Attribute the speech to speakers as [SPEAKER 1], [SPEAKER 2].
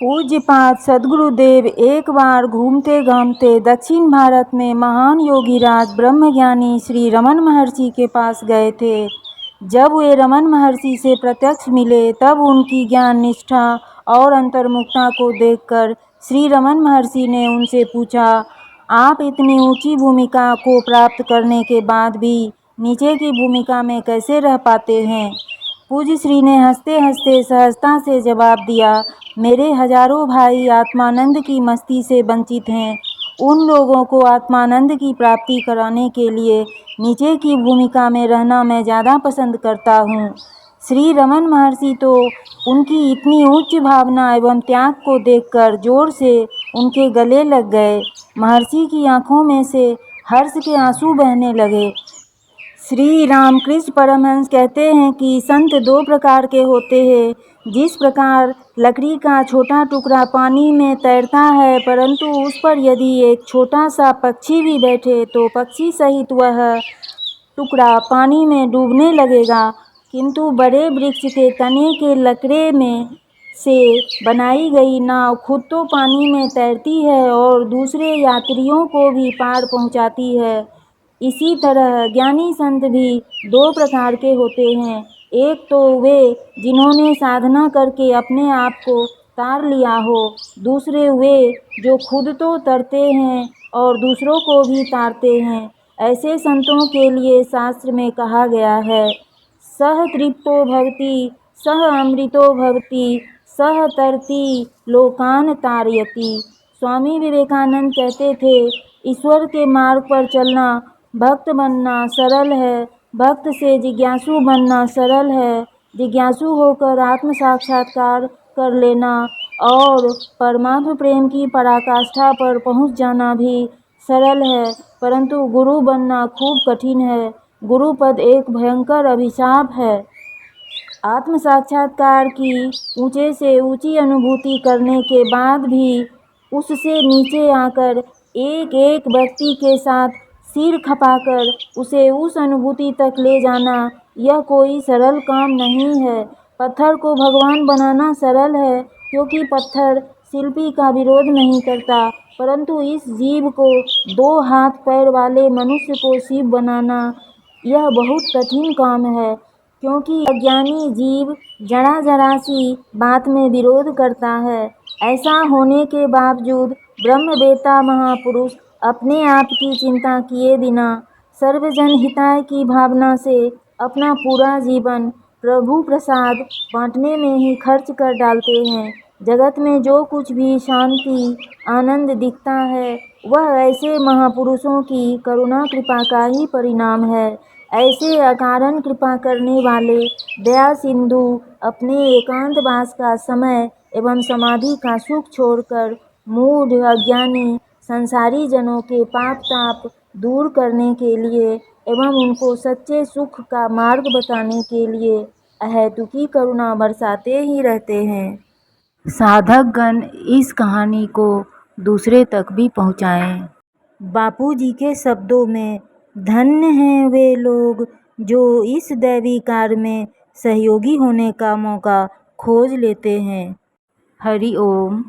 [SPEAKER 1] पूज्यपाद सद्गुरुदेव एक बार घूमते घामते दक्षिण भारत में महान योगीराज ब्रह्मज्ञानी श्री रमन महर्षि के पास गए थे। जब वे रमन महर्षि से प्रत्यक्ष मिले तब उनकी ज्ञान निष्ठा और अंतर्मुखता को देखकर श्री रमन महर्षि ने उनसे पूछा, आप इतनी ऊंची भूमिका को प्राप्त करने के बाद भी नीचे की भूमिका में कैसे रह पाते हैं। पूज्य श्री ने हंसते हंसते सहजता से जवाब दिया, मेरे हजारों भाई आत्मानंद की मस्ती से वंचित हैं। उन लोगों को आत्मानंद की प्राप्ति कराने के लिए नीचे की भूमिका में रहना मैं ज़्यादा पसंद करता हूँ। श्री रमन महर्षि तो उनकी इतनी उच्च भावना एवं त्याग को देखकर जोर से उनके गले लग गए। महर्षि की आंखों में से हर्ष के आंसू बहने लगे। श्री रामकृष्ण परमहंस कहते हैं कि संत दो प्रकार के होते हैं। जिस प्रकार लकड़ी का छोटा टुकड़ा पानी में तैरता है, परंतु उस पर यदि एक छोटा सा पक्षी भी बैठे तो पक्षी सहित वह टुकड़ा पानी में डूबने लगेगा, किंतु बड़े वृक्ष के तने के लकड़े में से बनाई गई नाव खुद तो पानी में तैरती है और दूसरे यात्रियों को भी पार पहुंचाती है। इसी तरह ज्ञानी संत भी दो प्रकार के होते हैं। एक तो वे जिन्होंने साधना करके अपने आप को तार लिया हो, दूसरे वे जो खुद तो तरते हैं और दूसरों को भी तारते हैं। ऐसे संतों के लिए शास्त्र में कहा गया है, सह तृप्तो भवति सह अमृतो भवति सह तरती लोकान तारयति। स्वामी विवेकानंद कहते थे, ईश्वर के मार्ग पर चलना भक्त बनना सरल है, भक्त से जिज्ञासु बनना सरल है, जिज्ञासु होकर आत्म साक्षात्कार कर लेना और परमात्म प्रेम की पराकाष्ठा पर पहुंच जाना भी सरल है, परंतु गुरु बनना खूब कठिन है। गुरु पद एक भयंकर अभिशाप है। आत्म साक्षात्कार की ऊंचे से ऊंची अनुभूति करने के बाद भी उससे नीचे आकर एक एक व्यक्ति के साथ सिर खपाकर उसे उस अनुभूति तक ले जाना, यह कोई सरल काम नहीं है। पत्थर को भगवान बनाना सरल है, क्योंकि पत्थर शिल्पी का विरोध नहीं करता, परंतु इस जीव को, दो हाथ पैर वाले मनुष्य को शिव बनाना, यह बहुत कठिन काम है, क्योंकि अज्ञानी जीव जरा जरा सी बात में विरोध करता है। ऐसा होने के बावजूद ब्रह्मवेत्ता महापुरुष अपने आप की चिंता किए बिना सर्वजन हिताय की भावना से अपना पूरा जीवन प्रभु प्रसाद बांटने में ही खर्च कर डालते हैं। जगत में जो कुछ भी शांति आनंद दिखता है, वह ऐसे महापुरुषों की करुणा कृपा का ही परिणाम है। ऐसे अकारण कृपा करने वाले दया सिंधु अपने एकांतवास का समय एवं समाधि का सुख छोड़कर मूढ़ अज्ञानी संसारी जनों के पाप ताप दूर करने के लिए एवं उनको सच्चे सुख का मार्ग बताने के लिए अहेतुकी करुणा बरसाते ही रहते हैं। साधक गण इस कहानी को दूसरे तक भी पहुँचाएं। बापूजी के शब्दों में, धन्य हैं वे लोग जो इस दैवी कार्य में सहयोगी होने का मौका खोज लेते हैं। हरि ओम।